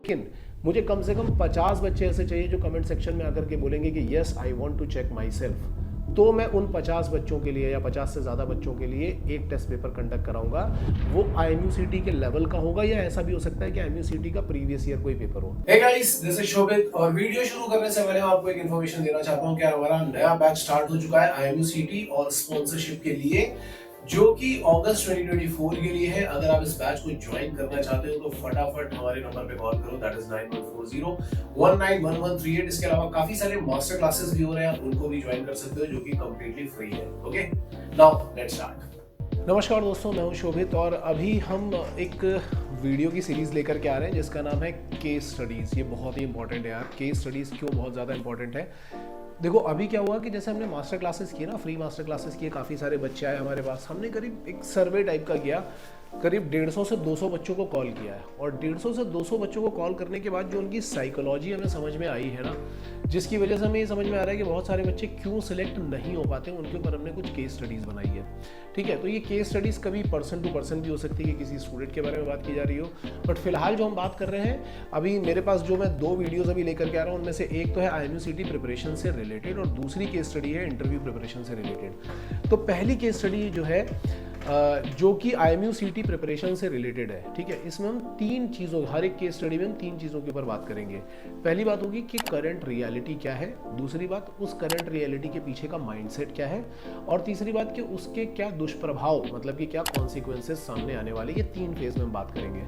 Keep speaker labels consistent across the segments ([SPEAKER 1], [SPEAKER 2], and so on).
[SPEAKER 1] लेकिन मुझे कम से कम 50 बच्चे ऐसे चाहिए जो कमेंट सेक्शन में आकर के बोलेंगे कि yes I want to check myself. तो मैं उन 50 बच्चों के लिए या 50 से ज़्यादा बच्चों के लिए एक टेस्ट पेपर कंडक्ट कराऊंगा। वो IMUCT के लेवल का होगा या ऐसा भी हो सकता है कि IMUCT का प्रीवियस ईयर कोई पेपर हो।
[SPEAKER 2] Hey guys, this is शोभित और वीडियो शुरू करने से पहले आपको एक इन्फॉर्मेशन देना चाहता हूँ कि हमारा नया बैच स्टार्ट हो चुका है IMUCT और स्पॉन्सरशिप के लिए, जो कि अगस्त 2024 के लिए है। अगर आप इस बैच को ज्वाइन करना चाहते हो तो फटाफट हमारे नंबर पे कॉल करो, दैट इज 9140191138। इसके अलावा काफी सारे मास्टर क्लासेस भी हो रहे हैं, आप उनको भी ज्वाइन कर सकते हो जो कि कंप्लीटली फ्री है। Okay, now let's start.
[SPEAKER 1] नमस्कार दोस्तों, मैं हूं शोभित और अभी हम एक वीडियो की सीरीज़ लेकर के आ रहे हैं जिसका नाम है केस स्टडीज़। ये बहुत ही इंपॉर्टेंट है यार। केस स्टडीज़ क्यों बहुत ज़्यादा इंपॉर्टेंट है? देखो अभी क्या हुआ कि जैसे हमने मास्टर क्लासेस किए ना, फ्री मास्टर क्लासेस किए, काफ़ी सारे बच्चे आए हमारे पास। हमने करीब एक सर्वे टाइप का किया, करीब 150 से 200 बच्चों को कॉल किया है। और 150 से 200 बच्चों को कॉल करने के बाद जो उनकी साइकोलॉजी हमें समझ में आई है ना, जिसकी वजह से हमें ये समझ में आ रहा है कि बहुत सारे बच्चे क्यों सिलेक्ट नहीं हो पाते, उनके ऊपर हमने कुछ केस स्टडीज़ बनाई है। ठीक है, तो ये केस स्टडीज़ कभी पर्सन टू पर्सन भी हो सकती है कि किसी स्टूडेंट के बारे में बात की जा रही हो, बट फिलहाल जो हम बात कर रहे हैं अभी, मेरे पास जो मैं 2 वीडियोज़ अभी लेकर के आ रहा हूँ, उनमें से एक तो है IMUCT प्रिपरेशन से रिलेटेड और दूसरी केस स्टडी है इंटरव्यू प्रिपरेशन से रिलेटेड। तो पहली केस स्टडी जो है जो कि IMUCT प्रिपरेशन से रिलेटेड है। ठीक है, इसमें हम 3 चीज़ों, हर एक केस स्टडी में हम 3 चीज़ों के ऊपर बात करेंगे। पहली बात होगी कि करंट रियलिटी क्या है, दूसरी बात उस करंट रियलिटी के पीछे का माइंडसेट क्या है, और तीसरी बात कि उसके क्या दुष्प्रभाव, मतलब कि क्या कॉन्सिक्वेंसेस सामने आने वाले। ये 3 फेज में हम बात करेंगे।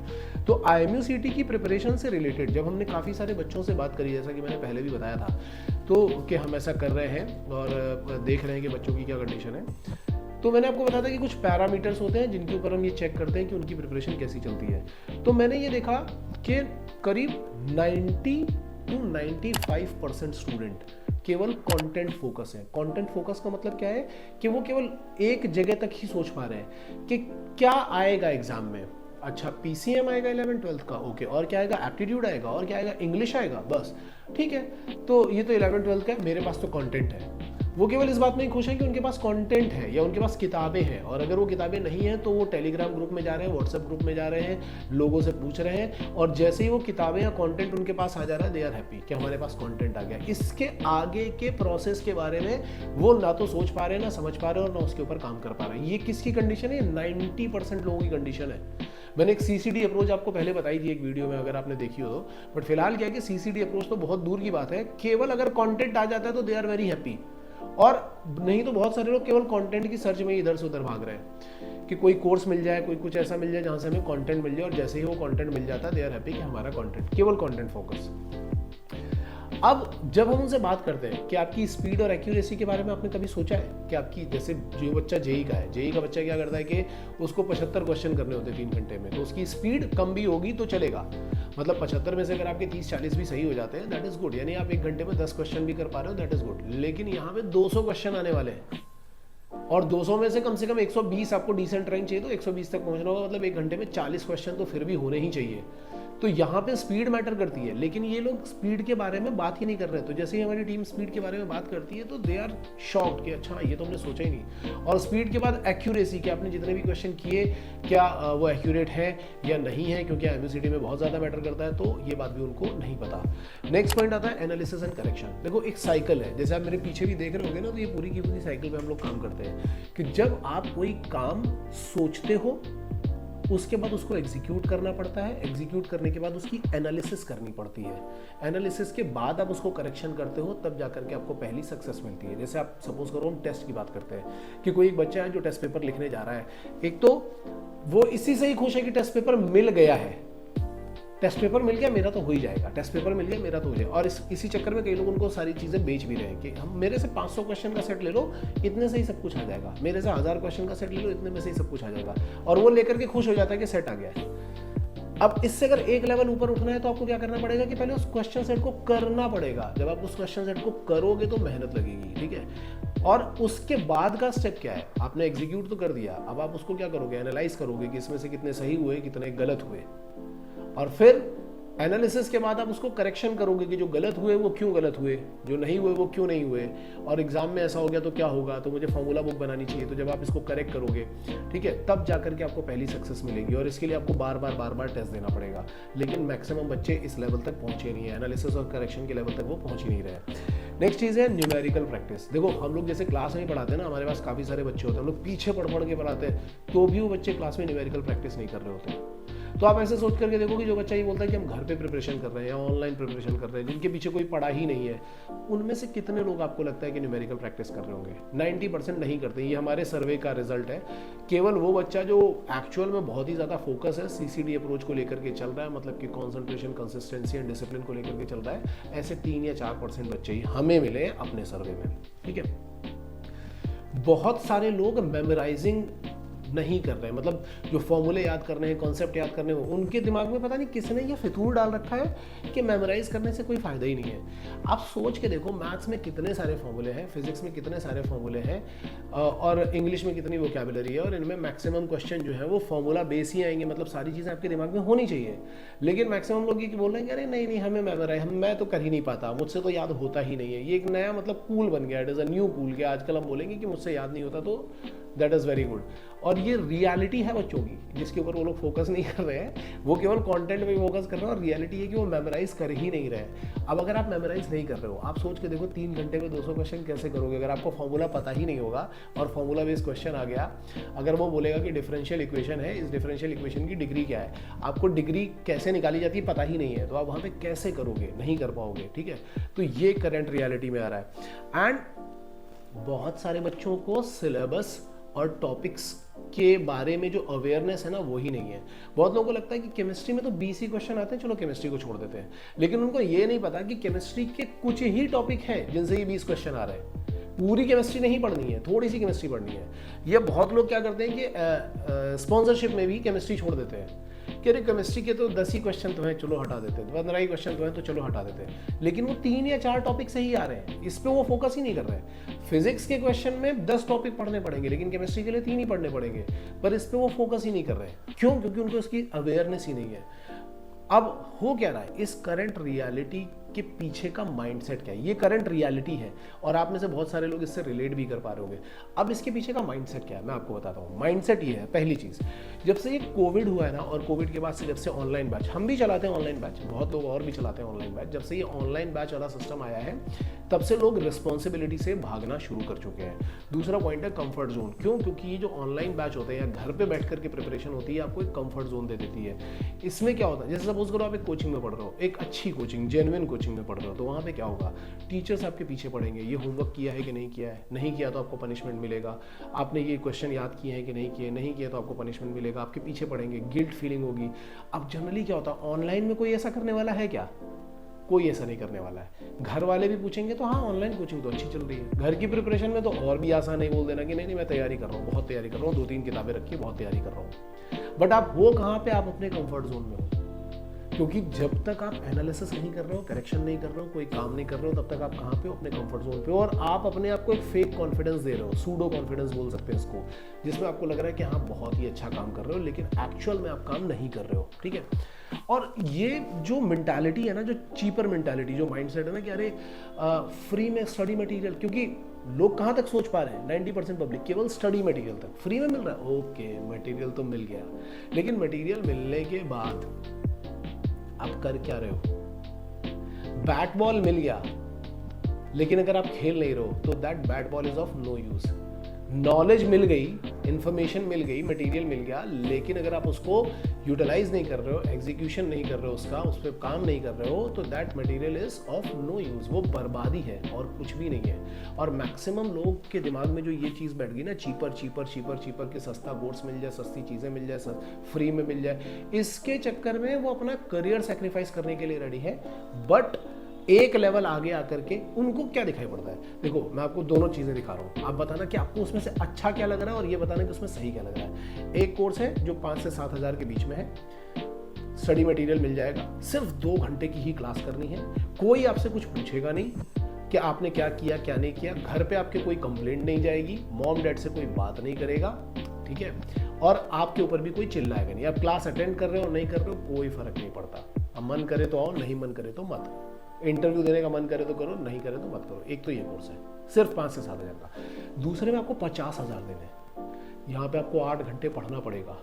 [SPEAKER 1] तो IMUCT की प्रिपरेशन से रिलेटेड जब हमने काफ़ी सारे बच्चों से बात करी, जैसा कि मैंने पहले भी बताया था, तो कि हम ऐसा कर रहे हैं और देख रहे हैं कि बच्चों की क्या कंडीशन है, तो मैंने आपको बताया था कि कुछ पैरामीटर्स होते हैं जिनके ऊपर हम ये चेक करते हैं कि उनकी प्रिपरेशन कैसी चलती है। तो मैंने ये देखा कि करीब 90 to 95% स्टूडेंट केवल कंटेंट फोकस है। कंटेंट फोकस का मतलब क्या है कि वो केवल एक जगह तक ही सोच पा रहे हैं कि क्या आएगा एग्जाम में। अच्छा, PCM आएगा 11th-12th का, ओके, और क्या आएगा, एप्टीट्यूड आएगा, और क्या आएगा, इंग्लिश आएगा, बस। ठीक है, तो ये तो 11th-12th का है, मेरे पास तो कंटेंट है। वो केवल इस बात में ही खुश है कि उनके पास कंटेंट है या उनके पास किताबें हैं, और अगर वो किताबें नहीं हैं तो वो टेलीग्राम ग्रुप में जा रहे हैं, व्हाट्सएप ग्रुप में जा रहे हैं, लोगों से पूछ रहे हैं, और जैसे ही वो किताबें या कंटेंट उनके पास आ जा रहा है, दे आर हैप्पी कि हमारे पास कंटेंट आ गया। इसके आगे के प्रोसेस के बारे में वो ना तो सोच पा रहे हैं, ना समझ पा रहे हैं, और ना उसके ऊपर काम कर पा रहे हैं। ये किसकी कंडीशन है? 90% लोगों की कंडीशन है। मैंने एक CCD अप्रोच आपको पहले बताई थी एक वीडियो में, अगर आपने देखी हो तो। बट फिलहाल क्या है कि CCD अप्रोच तो बहुत दूर की बात है, केवल अगर कंटेंट आ जाता है तो दे आर वेरी हैप्पी, और नहीं तो बहुत सारे लोग केवल कंटेंट की सर्च में इधर से उधर भाग रहे हैं कि कोई कोर्स मिल जाए, कोई कुछ ऐसा मिल जाए जहां से हमें कंटेंट मिल जाए, और जैसे ही वो कंटेंट मिल जाता है दे आर हैप्पी कि हमारा कंटेंट, केवल कंटेंट फोकस। अब जब हम उनसे बात करते हैं कि आपकी स्पीड और एक्यूरेसी के बारे में आपने कभी सोचा है कि आपकी, जैसे जो बच्चा जेई का है, जेई का बच्चा क्या करता है कि उसको 75 क्वेश्चन करने होते हैं 3 घंटे में, तो उसकी स्पीड कम भी होगी तो चलेगा। मतलब 75 में से अगर आपके 30-40 भी सही हो जाते हैं, दैट इज गुड, यानी आप 1 घंटे में 10 क्वेश्चन भी कर पा रहे हो, दैट इज गुड। लेकिन यहाँ पे 200 क्वेश्चन आने वाले हैं, और 200 में से कम 120 आपको डिसेंट रैंक चाहिए, तो 120 तक पहुंचना होगा, मतलब 1 घंटे में 40 क्वेश्चन तो फिर भी होने ही चाहिए। तो यहाँ पे स्पीड मैटर करती है, लेकिन ये लोग स्पीड के बारे में बात ही नहीं कर रहे। तो जैसे ही हमारी टीम स्पीड के बारे में बात करती है तो दे आर शॉक्ड कि अच्छा, ये तो हमने सोचा ही नहीं। और स्पीड के बाद एक्यूरेसी, कि आपने जितने भी क्वेश्चन किए क्या वो एक्यूरेट है या नहीं है, क्योंकि IMUCT में बहुत ज़्यादा मैटर करता है, तो ये बात भी उनको नहीं पता। नेक्स्ट पॉइंट आता है एनालिसिस एंड करेक्शन। देखो एक साइकिल है, जैसे आप मेरे पीछे भी देख रहे होंगे ना, तो ये पूरी की पूरी साइकिल में हम लोग काम करते हैं कि जब आप कोई काम सोचते हो, उसके बाद उसको एग्जीक्यूट करना पड़ता है, एग्जीक्यूट करने के बाद उसकी एनालिसिस करनी पड़ती है, एनालिसिस के बाद आप उसको करेक्शन करते हो, तब जाकर के आपको पहली सक्सेस मिलती है। जैसे आप सपोज करो हम टेस्ट की बात करते हैं कि कोई एक बच्चा है जो टेस्ट पेपर लिखने जा रहा है, एक तो वो इसी से ही खुश है कि टेस्ट पेपर मिल गया है, टेस्ट पेपर मिल गया मेरा तो हो ही जाएगा, टेस्ट पेपर मिल गया मेरा तो हो जाएगा। और इसी चक्कर में कई लोग उनको सारी चीज़ें बेच भी रहे हैं कि हम, मेरे से 500 क्वेश्चन का सेट ले लो, इतने से ही सब कुछ आ जाएगा, मेरे से 1000 क्वेश्चन का सेट ले लो, इतने में से ही सब कुछ आ जाएगा, और वो लेकर के खुश हो जाता है कि सेट आ गया है। अब इससे अगर एक लेवल ऊपर उठना है तो आपको क्या करना पड़ेगा कि पहले उस क्वेश्चन सेट को करना पड़ेगा। जब आप उस क्वेश्चन सेट को करोगे तो मेहनत लगेगी, ठीक है। और उसके बाद का स्टेप क्या है, आपने एग्जीक्यूट तो कर दिया, अब आप उसको क्या करोगे, एनालाइज करोगे कि इसमें से कितने सही हुए, कितने गलत हुए, और फिर एनालिसिस के बाद आप उसको करेक्शन करोगे कि जो गलत हुए वो क्यों गलत हुए, जो नहीं हुए वो क्यों नहीं हुए, और एग्जाम में ऐसा हो गया तो क्या होगा, तो मुझे फॉर्मूला बुक बनानी चाहिए। तो जब आप इसको करेक्ट करोगे, ठीक है, तब जाकर के आपको पहली सक्सेस मिलेगी, और इसके लिए आपको बार बार टेस्ट देना पड़ेगा। लेकिन मैक्सिमम बच्चे इस लेवल तक पहुंचे नहीं है, एनालिसिस और करेक्शन के लेवल तक वो पहुंच ही नहीं रहे। नेक्स्ट चीज़ है न्यूमेरिकल प्रैक्टिस। देखो हम लोग जैसे क्लास में पढ़ाते हैं ना, हमारे पास काफ़ी सारे बच्चे होते हैं, हम लोग पीछे पढ़ के पढ़ाते हैं, तो भी वो बच्चे क्लास में न्यूमेरिकल प्रैक्टिस नहीं कर रहे होते। तो आप ऐसे सोच करके देखो कि जो बच्चा ये बोलता है कि हम घर पे प्रिपरेशन कर रहे हैं या ऑनलाइन प्रिपरेशन कर रहे हैं, जिनके पीछे कोई पढ़ा ही नहीं है, उनमें से कितने लोग आपको लगता है कि न्यूमेरिकल प्रैक्टिस कर रहे होंगे? 90% नहीं करते। ये हमारे सर्वे का रिजल्ट है। केवल वो बच्चा जो एक्चुअल में बहुत ही ज़्यादा फोकस है, CCD अप्रोच को लेकर के चल रहा है, मतलब कि कॉन्सेंट्रेशन, कंसिस्टेंसी एंड डिसिप्लिन को लेकर के चल रहा है, ऐसे 3 या 4% बच्चे ही हमें मिले अपने सर्वे में। ठीक है, बहुत सारे लोग मेमोराइजिंग नहीं कर रहे हैं, मतलब जो फॉर्मूले याद करने हैं, कॉन्सेप्ट याद करने हैं, उनके दिमाग में पता नहीं किसने ये फितूर डाल रखा है कि मेमोराइज करने से कोई फायदा ही नहीं है। आप सोच के देखो, मैथ्स में कितने सारे फॉर्मूले हैं, फिजिक्स में कितने सारे फॉर्मूले हैं, और इंग्लिश में कितनी वोकैबुलरी है, और इनमें मैक्सिमम क्वेश्चन जो है वो फॉर्मूला बेस ही आएंगे, मतलब सारी चीज़ें आपके दिमाग में होनी चाहिए। लेकिन मैक्सिमम लोग ये बोल रहे हैं कि अरे नहीं हमें मेमोराइज, मैं तो कर ही नहीं पाता, मुझसे तो याद होता ही नहीं है। ये एक नया मतलब कूल बन गया, it is a new cool, कि आजकल हम बोलेंगे कि मुझसे याद नहीं होता, तो दैट इज़ वेरी गुड। और ये रियलिटी है बच्चों की, जिसके ऊपर वो लोग फोकस नहीं कर रहे हैं, वो केवल कंटेंट में फोकस कर रहे हैं, और रियलिटी है कि वो मेमोराइज कर ही नहीं रहे। अब अगर आप मेमोराइज नहीं कर रहे हो, आप सोच के देखो 3 घंटे में 200 क्वेश्चन कैसे करोगे अगर आपको फॉर्मूला पता ही नहीं होगा, और फॉर्मूला बेस्ड क्वेश्चन आ गया, अगर वो बोलेगा कि डिफरेंशियल इक्वेशन है, इस डिफरेंशियल इक्वेशन की डिग्री क्या है, आपको डिग्री कैसे निकाली जाती है पता ही नहीं है, तो आप वहाँ पे कैसे करोगे? नहीं कर पाओगे। ठीक है, तो ये करंट रियलिटी में आ रहा है। एंड बहुत सारे बच्चों को सिलेबस और टॉपिक्स के बारे में जो अवेयरनेस है ना, वो ही नहीं है। बहुत लोगों को लगता है कि केमिस्ट्री में तो 20 ही क्वेश्चन आते हैं, चलो केमिस्ट्री को छोड़ देते हैं, लेकिन उनको ये नहीं पता कि केमिस्ट्री के कुछ ही टॉपिक हैं जिनसे ये 20 क्वेश्चन आ रहे हैं। पूरी केमिस्ट्री नहीं पढ़नी है, थोड़ी सी केमिस्ट्री पढ़नी है। ये बहुत लोग क्या करते हैं कि स्पॉन्सरशिप में भी केमिस्ट्री छोड़ देते हैं कि अरे केमिस्ट्री के तो 10 ही क्वेश्चन तो हैं, चलो हटा देते हैं, 15 ही क्वेश्चन तो हैं, तो चलो हटा देते हैं। लेकिन वो 3 या 4 टॉपिक से ही आ रहे हैं, इस पे वो फोकस ही नहीं कर रहे हैं। फिजिक्स के क्वेश्चन में 10 टॉपिक पढ़ने पड़ेंगे, लेकिन केमिस्ट्री के लिए 3 ही पढ़ने पड़ेंगे, पर इस पे वो फोकस ही नहीं कर रहे हैं। क्यों? क्योंकि उनको इसकी अवेयरनेस ही नहीं है। अब हो क्या रहा है, इस करंट रियलिटी के पीछे का माइंडसेट क्या है? ये करंट रियलिटी है, और आप में से बहुत सारे लोग इससे रिलेट भी कर पा रहे होंगे। अब इसके पीछे का माइंडसेट क्या है, मैं आपको बताता हूँ। माइंडसेट ये है, पहली चीज़, जब से ये कोविड हुआ है ना, और कोविड के बाद से जब से ऑनलाइन बैच, हम भी चलाते हैं ऑनलाइन बैच, बहुत लोग और भी चलाते हैं ऑनलाइन बैच, जब से ये ऑनलाइन बैच वाला सिस्टम आया है, तब से लोग रिस्पॉन्सिबिलिटी से भागना शुरू कर चुके हैं। दूसरा पॉइंट है कंफर्ट जोन। क्यों? क्योंकि ये जो ऑनलाइन बैच होते हैं या घर पे बैठ करके प्रिपरेशन होती है, आपको एक कंफर्ट जोन दे देती है। इसमें क्या होता है, जैसे सपोज करो आप एक कोचिंग में पढ़ रहे हो, एक अच्छी कोचिंग, जेन्युइन कोचिंग में पढ़ रहे हो, तो वहाँ पे क्या होगा, टीचर्स आपके पीछे पड़ेंगे, ये होमवर्क किया है कि नहीं किया है, नहीं किया तो आपको पनिशमेंट मिलेगा, आपने ये क्वेश्चन याद किए हैं कि नहीं किए, नहीं किया तो आपको पनिशमेंट मिलेगा, आपके पीछे पड़ेंगे, गिल्ट फीलिंग होगी। अब जनरली क्या होता है, ऑनलाइन में कोई ऐसा करने वाला है क्या? कोई ऐसा नहीं करने वाला है। घर वाले भी पूछेंगे तो हाँ ऑनलाइन कोचिंग तो अच्छी चल रही है, घर की प्रिपरेशन में तो और भी आसान नहीं बोल देना कि नहीं मैं तैयारी कर रहा हूँ, बहुत तैयारी कर रहा हूँ, 2-3 किताबें रखी, बहुत तैयारी कर रहा हूँ। बट आप हो कहाँ पे, आप अपने कंफर्ट जोन में हो। क्योंकि जब तक आप एनालिसिस नहीं कर रहे हो, करेक्शन नहीं कर रहे हो, कोई काम नहीं कर रहे हो, तब तक आप कहाँ पे हो, अपने कंफर्ट जोन पे हो, और आप अपने आप को एक फेक कॉन्फिडेंस दे रहे हो, सूडो कॉन्फिडेंस बोल सकते हैं इसको, जिसमें आपको लग रहा है कि हाँ बहुत ही अच्छा काम कर रहे हो, लेकिन एक्चुअल में आप काम नहीं कर रहे हो। ठीक है, और ये जो मेंटालिटी है ना, जो चीपर मेंटालिटी, जो माइंडसेट है ना कि अरे फ्री में स्टडी मटेरियल, क्योंकि लोग कहाँ तक सोच पा रहे हैं, 90% पब्लिक केवल स्टडी मटेरियल तक, फ्री में मिल रहा है, ओके मटेरियल तो मिल गया, लेकिन मटेरियल मिलने के बाद आप कर क्या रहे हो? बैट बॉल मिल गया, लेकिन अगर आप खेल नहीं रहे हो तो that bat ball is of no use. Knowledge मिल गई, इंफॉर्मेशन मिल गई, मटेरियल मिल गया, लेकिन अगर आप उसको यूटिलाइज नहीं कर रहे हो, एग्जीक्यूशन नहीं कर रहे हो, उसका उस पर काम नहीं कर रहे हो, तो that material is of no use, वो बर्बादी है और कुछ भी नहीं है। और मैक्सिमम लोग के दिमाग में जो ये चीज़ बैठ गई ना, चीपर चीपर चीपर चीपर के सस्ता कोर्स मिल जाए, सस्ती चीज़ें मिल जाए, फ्री में मिल जाए, इसके चक्कर में वो अपना करियर सेक्रीफाइस करने के लिए रेडी है। बट एक लेवल आगे आकर के उनको क्या दिखाई पड़ता है, देखो मैं आपको दोनों चीजें दिखा रहा हूँ, आप बताना कि आपको उसमें से अच्छा क्या लग रहा है, और ये बताना कि उसमें सही क्या लग रहा है। एक कोर्स है जो 5 से 7 हज़ार के बीच में है, स्टडी मटेरियल मिल जाएगा, सिर्फ 2 घंटे की ही क्लास करनी है, कोई आपसे कुछ पूछेगा नहीं कि आपने क्या किया क्या नहीं किया, घर पे आपके कोई कंप्लेंट नहीं जाएगी, मॉम डैड से कोई बात नहीं करेगा, ठीक है, और आपके ऊपर भी कोई चिल्लाएगा नहीं। आप क्लास अटेंड कर रहे हो नहीं कर रहे हो, कोई फर्क नहीं पड़ता। अब मन करे तो आओ, नहीं मन करे तो मत। इंटरव्यू देने का मन करे तो करो, नहीं करे तो मत करो। एक तो ये कोर्स है सिर्फ 5 से 7 हज़ार का। दूसरे में आपको 50 हज़ार देने हैं। यहाँ पे आपको 8 घंटे पढ़ना पड़ेगा,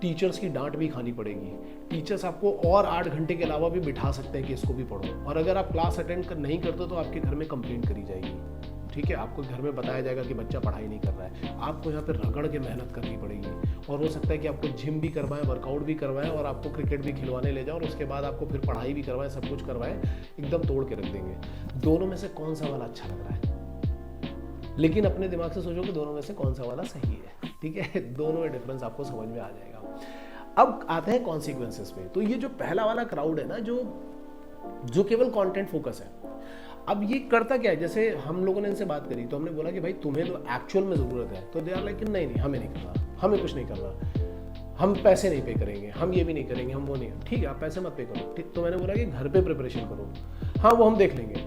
[SPEAKER 1] टीचर्स की डांट भी खानी पड़ेगी। टीचर्स आपको और 8 घंटे के अलावा भी बिठा सकते हैं कि इसको भी पढ़ो, और अगर आप क्लास अटेंड नहीं करते तो आपके घर में कंप्लेंट करी जाएगी। ठीक है, आपको घर में बताया जाएगा कि बच्चा पढ़ाई नहीं कर रहा है। आपको यहाँ पे रगड़ के मेहनत करनी पड़ेगी, और हो सकता है कि आपको जिम भी करवाएं, वर्कआउट भी करवाएं, और आपको क्रिकेट भी खिलवाने ले जाओ, और उसके बाद आपको फिर पढ़ाई भी करवाएं, सब कुछ करवाएं, एकदम तोड़ के रख देंगे। दोनों में से कौन सा वाला अच्छा लग रहा है? लेकिन अपने दिमाग से सोचो कि दोनों में से कौन सा वाला सही है। ठीक है, दोनों में डिफरेंस आपको समझ में आ जाएगा। अब आते हैं कॉन्सिक्वेंसेस पे। तो ये जो पहला वाला क्राउड है ना, जो केवल कंटेंट फोकस है, अब ये करता क्या है? जैसे हम लोगों ने इनसे बात करी तो हमने बोला कि भाई तुम्हें तो एक्चुअल में ज़रूरत है, तो दे आर लाइक नहीं नहीं हमें नहीं करना, हमें कुछ नहीं करना, हम पैसे नहीं पे करेंगे, हम ये भी नहीं करेंगे, हम वो नहीं। ठीक है, आप पैसे मत पे करो। ठीक, तो मैंने बोला कि घर पे प्रिपरेशन करो, हाँ वो हम देख लेंगे।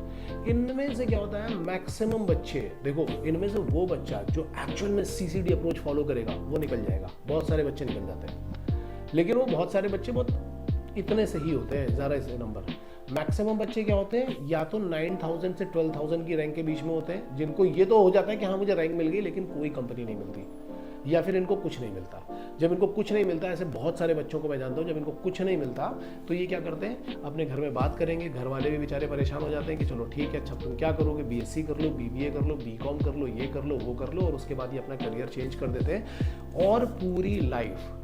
[SPEAKER 1] इनमें से क्या होता है, मैक्सिमम बच्चे, देखो इनमें से वो बच्चा जो एक्चुअल में CCD अप्रोच फॉलो करेगा वो निकल जाएगा। बहुत सारे बच्चे निकल जाते हैं, लेकिन वो बहुत सारे बच्चे बहुत इतने से ही होते हैं, ज़रा ऐसे नंबर। मैक्सिमम बच्चे क्या होते हैं, या तो 9000 से 12000 की रैंक के बीच में होते हैं, जिनको ये तो हो जाता है कि हाँ मुझे रैंक मिल गई, लेकिन कोई कंपनी नहीं मिलती, या फिर इनको कुछ नहीं मिलता। जब इनको कुछ नहीं मिलता, ऐसे बहुत सारे बच्चों को मैं जानता हूँ, जब इनको कुछ नहीं मिलता तो ये क्या करते हैं, अपने घर में बात करेंगे, घर वाले भी बेचारे परेशान हो जाते हैं कि चलो ठीक है, अच्छा तुम क्या करोगे, BSc कर लो, BBA कर लो, BCom कर लो, ये कर लो, वो कर लो, और उसके बाद ये अपना करियर चेंज कर देते हैं, और पूरी लाइफ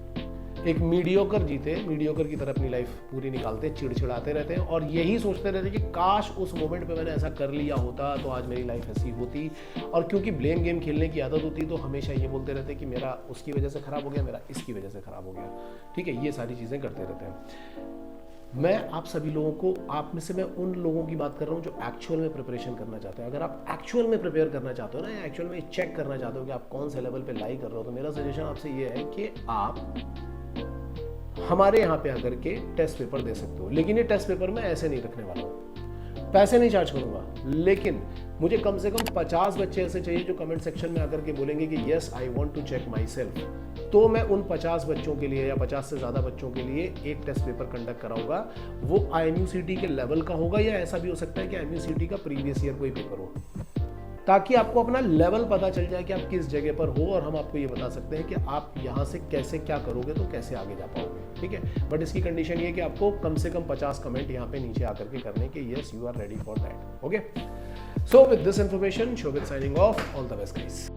[SPEAKER 1] एक मीडियोकर जीते, मीडियोकर की तरह अपनी लाइफ पूरी निकालते, चिड़चिड़ाते रहते हैं, और यही सोचते रहते हैं कि काश उस मोमेंट पे मैंने ऐसा कर लिया होता तो आज मेरी लाइफ ऐसी होती। और क्योंकि ब्लेम गेम खेलने की आदत होती तो हमेशा ये बोलते रहते हैं कि मेरा उसकी वजह से ख़राब हो गया, मेरा इसकी वजह से ख़राब हो गया। ठीक है, ये सारी चीज़ें करते रहते हैं। मैं आप सभी लोगों को, आप में से मैं उन लोगों की बात कर रहा हूँ जो एक्चुअल में प्रिपरेशन करना चाहते हैं। अगर आप एक्चुअल में प्रिपेयर करना चाहते हो ना, या एक्चुअल में चेक करना चाहते हो कि आप कौन से लेवल पे लाई कर रहे हो, तो मेरा सजेशन आपसे ये है कि आप हमारे यहाँ पे आकर के टेस्ट पेपर दे सकते हो। लेकिन ये टेस्ट पेपर मैं ऐसे नहीं रखने वाला हूँ, पैसे नहीं चार्ज करूँगा, लेकिन मुझे कम से कम 50 बच्चे ऐसे चाहिए जो कमेंट सेक्शन में आकर के बोलेंगे कि yes I want to check myself. तो मैं उन 50 बच्चों के लिए या 50 से ज़्यादा बच्चों के लिए एक टेस्ट पेपर कंडक्ट कराऊंगा। वो IMUCT के लेवल का होगा, या ऐसा भी हो सकता है कि IMUCT का प्रीवियस ईयर कोई पेपर हो, ताकि आपको अपना लेवल पता चल जाए कि आप किस जगह पर हो, और हम आपको ये बता सकते हैं कि आप यहाँ से कैसे क्या करोगे तो कैसे आगे जा पाओगे। ठीक है, बट इसकी कंडीशन ये है कि आपको कम से कम 50 कमेंट यहाँ पे नीचे आकर के करने के, yes you are ready for that. Okay, so with this information, Shobhit signing off, all the best guys.